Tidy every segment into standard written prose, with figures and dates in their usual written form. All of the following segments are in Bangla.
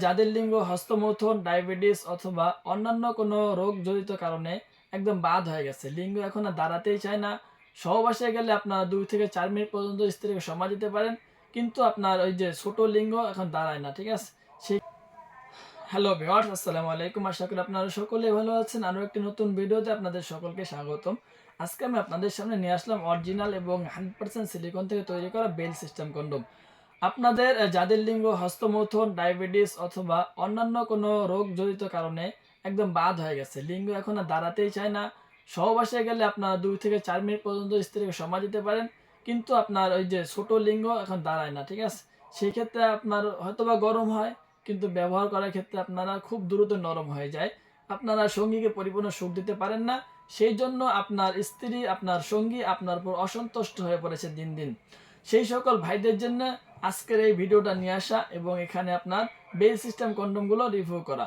যাদের লিঙ্গ হস্তমৈথুন, ডায়াবেটিস অথবা অন্যান্য কোনো রোগ জড়িত কারণে একদম বাদ হয়ে গেছে, লিঙ্গ এখন আর দাঁড়াতেই চায় না। সহবাসে গেলে আপনারা 2 থেকে 4 মিনিট পর্যন্ত স্ত্রীকে সময় দিতে পারেন, কিন্তু আপনার ওই যে ছোট লিঙ্গ এখন দাঁড়ায় না, ঠিক আছে? সেই হ্যালো ভিউয়ার্স, আসসালামু আলাইকুম। আশা করি আপনারা সকলেই ভালো আছেন। আরও একটি নতুন ভিডিওতে আপনাদের সকলকে স্বাগতম। আজকে আমি আপনাদের সামনে নিয়ে আসলাম অরিজিনাল এবং 100% সিলিকন থেকে তৈরি করা বেল সিস্টেম কন্ডোম। আপনাদের যাদের লিঙ্গ হস্তমৈথুন, ডায়াবেটিস অথবা অন্যান্য কোনো রোগ জড়িত কারণে একদম বাদ হয়ে গেছে, লিঙ্গ এখন আর দাঁড়াতেই চায় না। সহবাসে গেলে আপনারা 2 থেকে 4 মিনিট পর্যন্ত স্ত্রীকে সময় দিতে পারেন, কিন্তু আপনার ওই যে ছোট লিঙ্গ এখন দাঁড়ায় না, ঠিক আছে? সেই ক্ষেত্রে আপনার হয়তোবা গরম হয়, কিন্তু ব্যবহার করার ক্ষেত্রে আপনারা খুব দ্রুত নরম হয়ে যায়। আপনারা সঙ্গীকে পরিপূর্ণ সুখ দিতে পারেন না, সেই জন্য আপনার স্ত্রী, আপনার সঙ্গী আপনার উপর অসন্তুষ্ট হয়ে পড়েছে দিন দিন। সেই সকল ভাইদের জন্য আজকের এই ভিডিওটা নিয়ে আসা এবং এখানে আপনার বেল সিস্টেম কন্ডোমগুলো রিভিউ করা।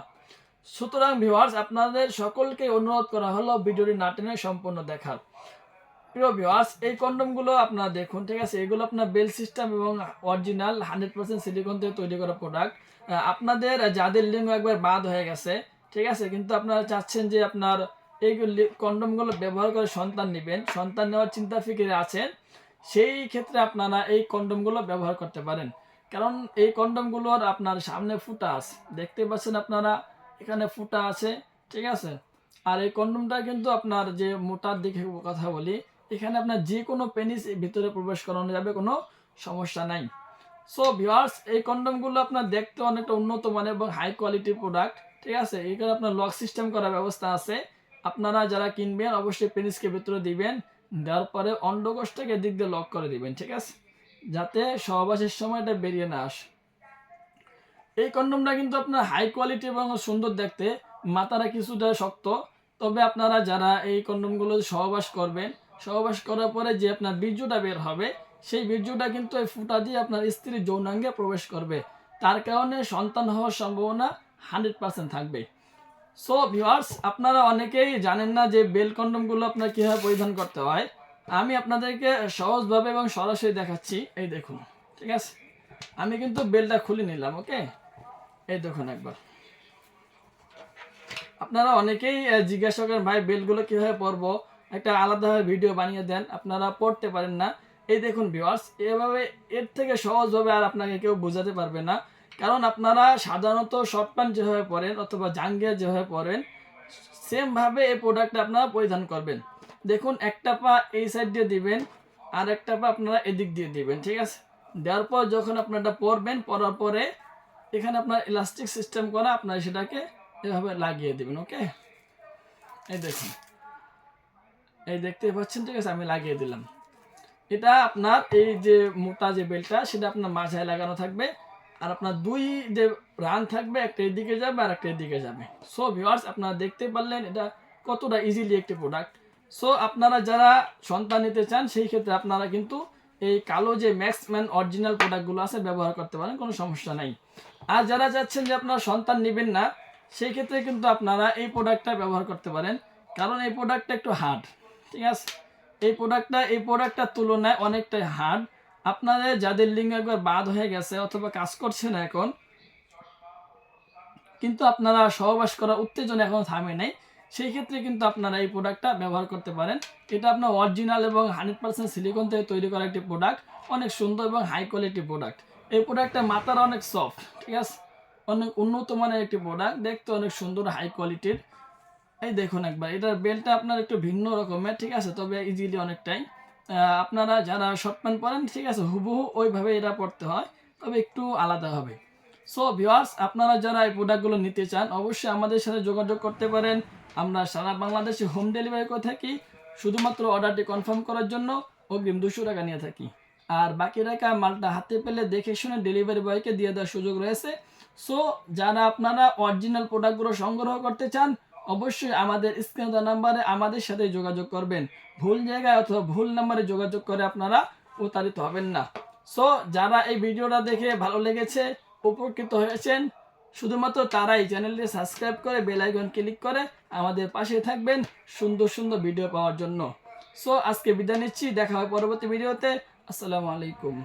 সুতরাং ভিউয়ার্স, আপনাদের সকলকে অনুরোধ করা হলো ভিডিওটি না টেনে সম্পূর্ণ দেখার। প্রিয় ভিউয়ার্স, এই কন্ডোমগুলো আপনারা দেখুন, ঠিক আছে? এগুলো আপনার বেল সিস্টেম এবং অরিজিনাল 100% সিলিকন থেকে তৈরি করা প্রোডাক্ট। আপনাদের যাদের লিঙ্গ একবার বাদ হয়ে গেছে, ঠিক আছে, কিন্তু আপনারা চাচ্ছেন যে আপনার এই কন্ডোমগুলো ব্যবহার করে সন্তান নেবেন, সন্তান নেওয়ার চিন্তা ফিকিরে আছেন, সেই ক্ষেত্রে আপনারা এই কন্ডোমগুলো ব্যবহার করতে পারেন। কারণ এই কন্ডোমগুলোর আপনার সামনে ফুটা আছে, দেখতে পাচ্ছেন আপনারা, এখানে ফুটা আছে, ঠিক আছে? আর এই কন্ডোমটা কিন্তু আপনার যে মোটার দিকে কথা বলি, এখানে আপনার যে কোনো পেনিস ভিতরে প্রবেশ করানো যাবে, কোনো সমস্যা নাই। সো ভিউয়ার্স, এই কন্ডোমগুলো আপনার দেখতে অনেকটা উন্নত মানের এবং হাই কোয়ালিটির প্রোডাক্ট, ঠিক আছে? এখানে আপনার লক সিস্টেম করার ব্যবস্থা আছে। আপনারা যারা কিনবেন অবশ্যই পেনিসকে ভিতরে দিবেন, দেওয়ার পরে অন্ডকোষটাকে দিক দিয়ে লক করে দিবেন, ঠিক আছে? যাতে সহবাসের সময় এটা বেরিয়ে না আসে। এই কন্ডোমটা কিন্তু আপনার হাই কোয়ালিটি এবং সুন্দর দেখতে, মাথাটা কিছুটা শক্ত। তবে আপনারা যারা এই কন্ডোমগুলো সহবাস করবেন, সহবাস করার পরে যে আপনার বীর্যটা বের হবে, সেই বীর্যটা কিন্তু এই ফুটা দিয়ে আপনার স্ত্রীর যৌনাঙ্গে প্রবেশ করবে। তার কারণে সন্তান হওয়ার সম্ভাবনা 100% থাকবে। সো ভিউয়ার্স, আপনারা অনেকেই জানেন না যে বেল কন্ডোমগুলো আপনার কীভাবে পরিধান করতে হয়। আমি আপনাদেরকে সহজভাবে এবং সরাসরি দেখাচ্ছি। এই দেখুন, ঠিক আছে? আমি কিন্তু বেলটা খুলে নিলাম, ওকে? এই দেখুন একবার। আপনারা অনেকেই জিজ্ঞাসা করেন, ভাই বেলগুলো কীভাবে পরবো, একটা আলাদাভাবে ভিডিও বানিয়ে দেন, আপনারা পড়তে পারেন না। এই দেখুন ভিউয়ার্স, এভাবে এর থেকে সহজভাবে আর আপনাকে কেউ বোঝাতে পারবে না। কারণ আপনারা সাধারণত শর্ট প্যান্ট যেভাবে পরেন অথবা জাঙ্গিয়া যেভাবে পরেন, সেমভাবে এই প্রোডাক্টটা আপনারা পরিধান করবেন। দেখুন, একটা পা এই সাইড দিয়ে দিবেন, আর একটা পা আপনারা এদিক দিয়ে দিবেন, ঠিক আছে? দেওয়ার পর যখন আপনারা পরবেন, পরার পরে এখানে আপনার ইলাস্টিক সিস্টেম করা, আপনারা সেটাকে এভাবে লাগিয়ে দেবেন, ওকে? এই দেখুন, এই দেখতে পাচ্ছেন, ঠিক আছে? আমি লাগিয়ে দিলাম। এটা আপনার এই যে মোটা যে বেলটা, সেটা আপনার মাঝায় লাগানো থাকবে, আর আপনার দুই যে রান থাকবে, একটা এদিকে যাবে আর একটা এদিকে যাবে। সো ভিউয়ার্স, আপনারা দেখতে পারলেন এটা কতটা ইজিলি একটি প্রোডাক্ট। সো আপনারা যারা সন্তান নিতে চান, সেই ক্ষেত্রে আপনারা কিন্তু এই কালো যে ম্যাক্সম্যান অরিজিনাল প্রোডাক্টগুলো আছে ব্যবহার করতে পারেন, কোনো সমস্যা নাই। আর যারা চাচ্ছেন যে আপনারা সন্তান নেবেন না, সেই ক্ষেত্রে কিন্তু আপনারা এই প্রোডাক্টটা ব্যবহার করতে পারেন। কারণ এই প্রোডাক্টটা একটু হার্ড, ঠিক আছে? এই প্রোডাক্টটার তুলনায় অনেকটাই হার্ড। আপনাদের যাদের লিঙ্গ একবার বাদ হয়ে গেছে অথবা কাজ করছে না এখন, কিন্তু আপনারা সহবাস করা উত্তেজনা এখনো থামে নাই, সেই ক্ষেত্রে কিন্তু আপনারা এই প্রোডাক্টটা ব্যবহার করতে পারেন। এটা আপনার অরিজিনাল এবং 100% সিলিকন থেকে তৈরি করা একটি প্রোডাক্ট, অনেক সুন্দর এবং হাই কোয়ালিটি প্রোডাক্ট। এই প্রোডাক্টটা মাথাটা অনেক সফট, ঠিক আছে? অনেক উন্নত মানের একটি প্রোডাক্ট, দেখতে অনেক সুন্দর, হাই কোয়ালিটির। এই দেখুন একবার, এটার বেলটা আপনার একটু ভিন্ন রকমের, ঠিক আছে? তবে ইজিলি অনেকটাই। আপনারা যারা শর্ট প্যান্ট পরেন, ঠিক আছে, হুবহু ওইভাবে এটা পড়তে হয়, তবে একটু আলাদা হবে। সো ভিউয়ার্স, আপনারা যারা এই প্রোডাক্টগুলো নিতে চান অবশ্যই আমাদের সাথে যোগাযোগ করতে পারেন। আমরা সারা বাংলাদেশে হোম ডেলিভারি করে থাকি। শুধুমাত্র অর্ডারটি কনফার্ম করার জন্য অগ্রিম 200 টাকা নিয়ে থাকি। আর বাকি টাকা মালটা হাতে পেলে দেখে শুনে ডেলিভারি বয়কে দিয়ে দেওয়ার সুযোগ রয়েছে। সো যারা আপনারা অরিজিনাল প্রোডাক্টগুলো সংগ্রহ করতে চান, অবশ্যই আমাদের স্ক্রিনে দেওয়া নাম্বারে আমাদের সাথে যোগাযোগ করবেন। ভুল জায়গায় অথবা ভুল নাম্বারে যোগাযোগ করে আপনারা প্রতারিত হবেন না। সো যারা এই ভিডিওটা দেখে ভালো লেগেছে, উপকৃত হয়েছেন, শুধুমাত্র তারাই চ্যানেলটি সাবস্ক্রাইব করে বেল আইকন ক্লিক করে আমাদের পাশে থাকবেন সুন্দর সুন্দর ভিডিও পাওয়ার জন্য। সো আজকে বিদায় নিচ্ছি, দেখা হয় পরবর্তী ভিডিওতে। আসসালামু আলাইকুম।